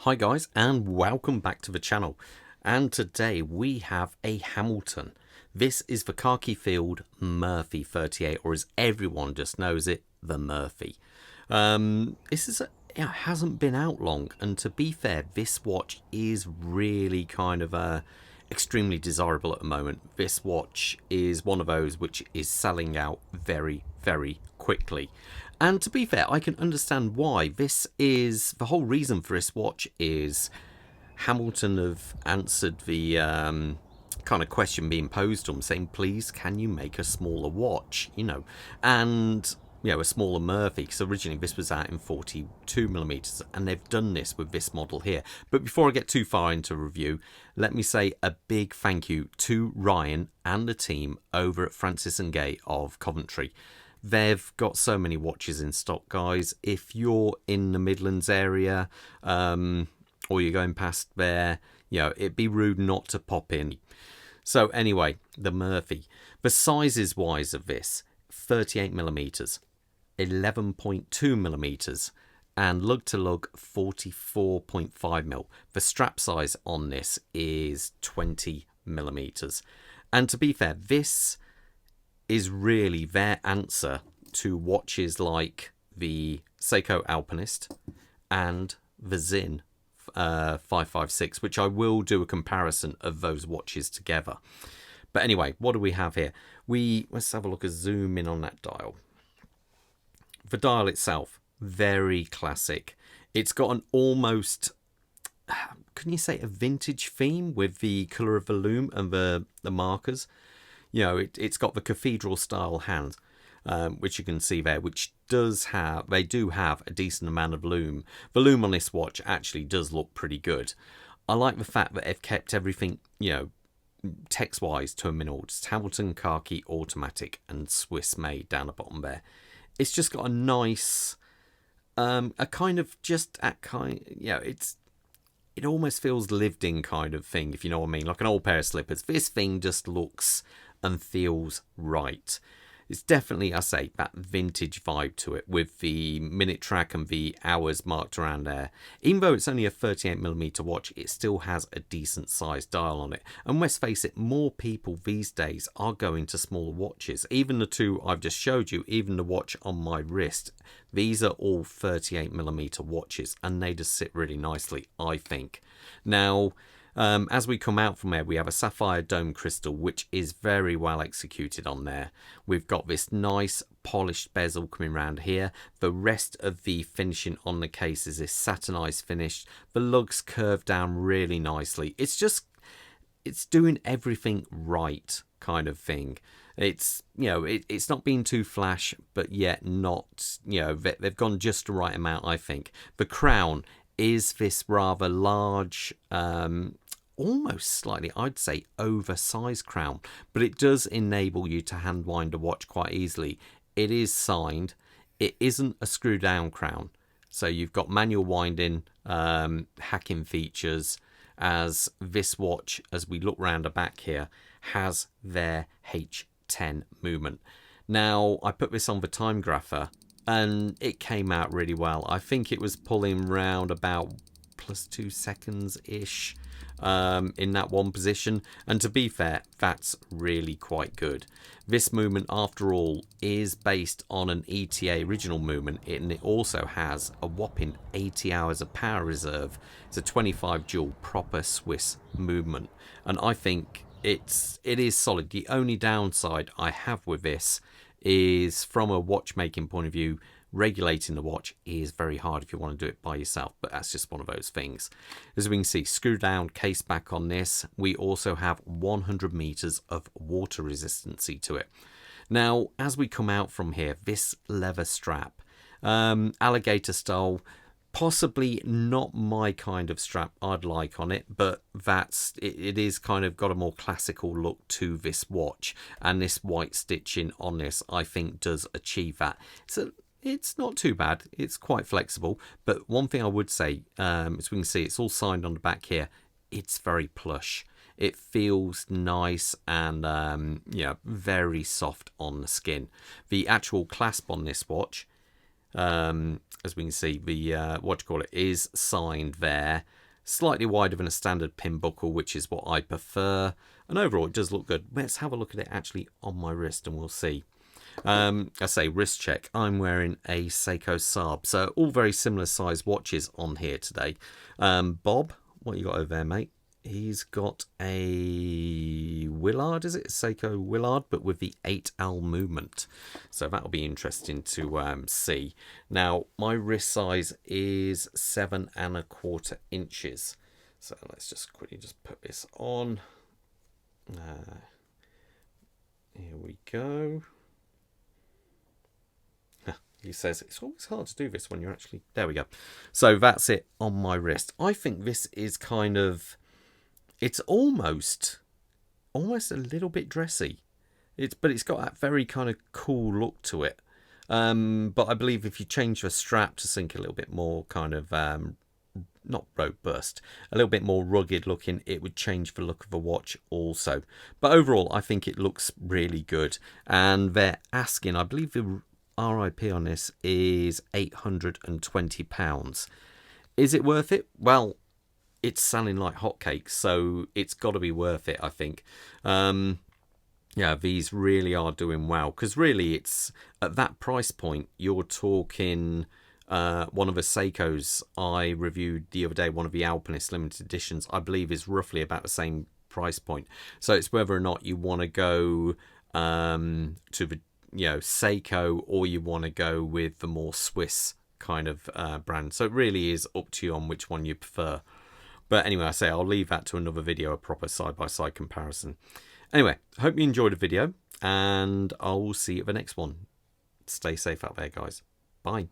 Hi guys, and welcome back to the channel. And today we have a Hamilton. This is the Khaki Field Murphy 38, or as everyone just knows it, the Murphy. It hasn't been out long, and to be fair, this watch is really kind of extremely desirable at the moment. This watch is one of those which is selling out very, very quickly. And to be fair, I can understand why. This is the whole reason for this watch is Hamilton have answered the kind of question being posed to them, saying, please, can you make a smaller watch? And a smaller Murphy, because originally this was out in 42mm, and they've done this with this model here. But before I get too far into review, let me say a big thank you to Ryan and the team over at Francis & Gay of Coventry. They've got so many watches in stock, guys. If you're in the Midlands area or you're going past there, it'd be rude not to pop in. So anyway, the Murphy. The sizes wise of this, 38mm, 11.2mm, and lug to lug 44.5mm. The strap size on this is 20mm. And to be fair, this is really their answer to watches like the Seiko Alpinist and the Zinn 556, which I will do a comparison of those watches together. But anyway, what do we have here? Let's have a look, a zoom in on that dial. The dial itself, very classic. It's got an almost, couldn't you say, a vintage theme with the colour of the loom and the markers. It's got the cathedral style hand, which you can see there, which they do have a decent amount of loom. The loom on this watch actually does look pretty good. I like the fact that they've kept everything, text wise to a minimal. Just Hamilton, Khaki, Automatic, and Swiss made down the bottom there. It's just got a nice, it almost feels lived in kind of thing, if you know what I mean, like an old pair of slippers. This thing just looks and feels right. It's definitely, I say, that vintage vibe to it, with the minute track and the hours marked around there. Even though it's only a 38mm watch, it still has a decent sized dial on it. And let's face it, more people these days are going to smaller watches. Even the two I've just showed you, even the watch on my wrist, these are all 38mm watches, and they just sit really nicely, I think. Now, as we come out from there, we have a sapphire dome crystal, which is very well executed on there. We've got this nice polished bezel coming around here. The rest of the finishing on the case is this satinized finish. The lugs curve down really nicely. It's doing everything right kind of thing. It's it's not being too flash, but yet not, they've gone just the right amount, I think. The crown is this rather large, almost slightly, I'd say, oversized crown, but it does enable you to hand wind a watch quite easily. It is signed. It isn't a screw down crown, so you've got manual winding, hacking features, as this watch, as we look round the back here, has their H10 movement. Now, I put this on the time grapher and it came out really well. I think it was pulling round about +2 seconds ish in that one position, and to be fair, that's really quite good. This movement, after all, is based on an ETA original movement, and it also has a whopping 80 hours of power reserve. It's a 25 joule proper Swiss movement, and I think it is solid. The only downside I have with this is, from a watchmaking point of view, regulating the watch is very hard if you want to do it by yourself, but that's just one of those things. As we can see, screw down case back on this. We also have 100 meters of water resistancy to it. Now, as we come out from here, this leather strap, alligator style, possibly not my kind of strap I'd like on it, but it is kind of got a more classical look to this watch, and this white stitching on this, I think, does achieve that. It's not too bad. It's quite flexible, but one thing I would say, as we can see, it's all signed on the back here. It's very plush. It feels nice and very soft on the skin. The actual clasp on this watch, As we can see, the what do you call it is signed there. Slightly wider than a standard pin buckle, which is what I prefer. And overall, it does look good. Let's have a look at it actually on my wrist and we'll see. I say wrist check. I'm wearing a Seiko Saab. So all very similar size watches on here today. Bob, what you got over there, mate? He's got a Willard, is it? Seiko Willard, but with the 8L movement. So that'll be interesting to see. Now, my wrist size is 7¼ inches. So let's just quickly just put this on. Here we go. He says it's always hard to do this when you're actually... There we go. So that's it on my wrist. I think this is kind of... It's almost a little bit dressy. But it's got that very kind of cool look to it. But I believe if you change the strap to something a little bit more kind of not robust, a little bit more rugged looking, it would change the look of the watch also. But overall, I think it looks really good. And they're asking, I believe the RIP on this is £820. Is it worth it? Well, it's selling like hotcakes, so it's got to be worth it, I think. Yeah, these really are doing well, because really it's at that price point, you're talking one of the Seikos I reviewed the other day, one of the Alpinist limited editions, I believe is roughly about the same price point. So it's whether or not you want to go to the Seiko, or you want to go with the more Swiss kind of brand. So it really is up to you on which one you prefer. But anyway, I say I'll leave that to another video, a proper side-by-side comparison. Anyway, hope you enjoyed the video, and I'll see you at the next one. Stay safe out there, guys. Bye.